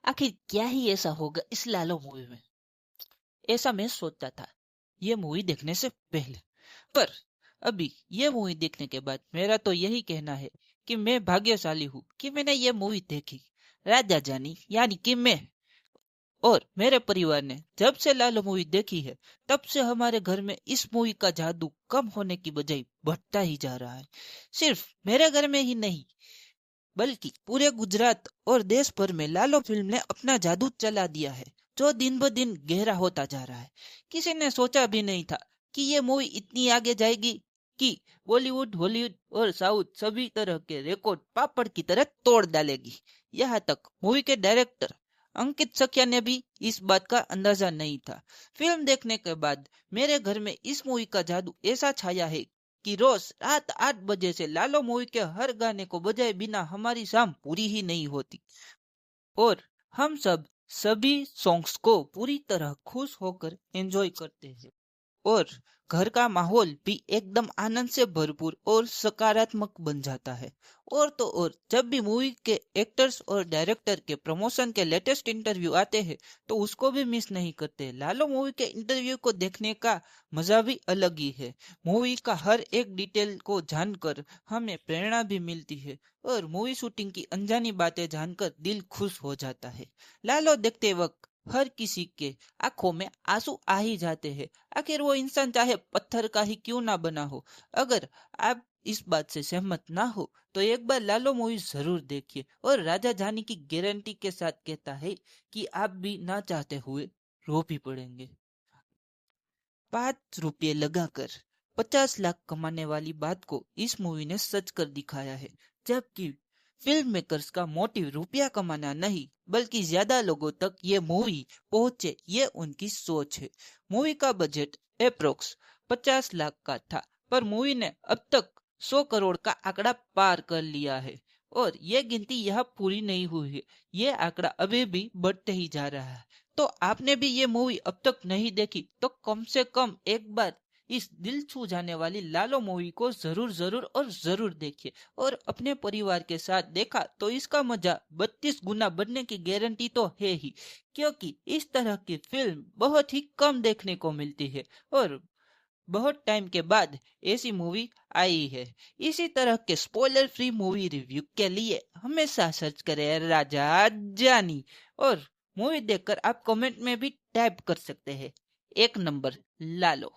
आखिर क्या ही ऐसा होगा इस लालो मूवी में, ऐसा मैं सोचता था ये मूवी देखने से पहले। पर अभी ये मूवी देखने के बाद मेरा तो यही कहना है कि मैं भाग्यशाली हूँ कि मैंने ये मूवी देखी। राजा जानी यानी कि मैं और मेरे परिवार ने जब से लालो मूवी देखी है, तब से हमारे घर में इस मूवी का जादू कम होने की बजाय बढ़ता ही जा रहा है। सिर्फ मेरे घर में ही नहीं, बल्कि पूरे गुजरात और देश भर में लालो फिल्म ने अपना जादू चला दिया है, जो दिन ब दिन गहरा होता जा रहा है। किसी ने सोचा भी नहीं था कि ये मूवी इतनी आगे जाएगी कि बॉलीवुड, हॉलीवुड और साउथ सभी तरह के रिकॉर्ड पापड़ की तरह तोड़ डालेगी। यहाँ तक मूवी के डायरेक्टर अंकित सख्या ने भी इस बात का अंदाजा नहीं था। फिल्म देखने के बाद मेरे घर में इस मूवी का जादू ऐसा छाया है कि रोज रात 8 बजे से लालो मूवी के हर गाने को बजाए बिना हमारी शाम पूरी ही नहीं होती। और हम सब सभी सॉन्ग्स को पूरी तरह खुश होकर एंजॉय करते हैं। और घर का माहौल भी एकदम आनंद से भरपूर और सकारात्मक बन जाता है। और तो और जब भी मूवी के एक्टर्स और डायरेक्टर के प्रमोशन के लेटेस्ट इंटरव्यू आते हैं, तो उसको भी मिस नहीं करते। लालो मूवी के इंटरव्यू को देखने का मजा भी अलग ही है। मूवी का हर एक डिटेल को जानकर हमें प्रेरणा भी मिलती है और मूवी शूटिंग की अनजानी बातें जानकर दिल खुश हो जाता है। लालो देखते वक्त हर किसी के आंखों में आंसू आ ही जाते हैं। आखिर वो इंसान चाहे पत्थर का ही क्यों ना बना हो। अगर आप इस बात से सहमत ना हो तो एक बार लालो मूवी जरूर देखिए। और राजा जानी की गारंटी के साथ कहता है कि आप भी ना चाहते हुए रो भी पड़ेंगे। 5 रुपये लगाकर 50 लाख कमाने वाली बात को इस मूवी ने सच कर दिखाया है। जबकि फिल्म मेकर्स का मोटिव रुपया कमाना नहीं, बल्कि ज्यादा लोगों तक ये मूवी पहुंचे, ये उनकी सोच है। मूवी का बजट अप्रोक्स 50 लाख का था, पर मूवी ने अब तक 100 करोड़ का आंकड़ा पार कर लिया है। और ये गिनती यहाँ पूरी नहीं हुई है, ये आंकड़ा अभी भी बढ़ते ही जा रहा है। तो आपने भी ये मूवी अब तक नहीं देखी तो कम से कम एक बार इस दिल छू जाने वाली लालो मूवी को जरूर जरूर और जरूर देखिए। और अपने परिवार के साथ देखा तो इसका मजा 32 गुना बढ़ने की गारंटी तो है ही, क्योंकि इस तरह की फिल्म बहुत ही कम देखने को मिलती है और बहुत टाइम के बाद ऐसी मूवी आई है। इसी तरह के स्पॉइलर फ्री मूवी रिव्यू के लिए हमेशा सर्च करें राजा जानी। और मूवी देखकर आप कमेंट में भी टाइप कर सकते हैं, 1 नंबर लालो।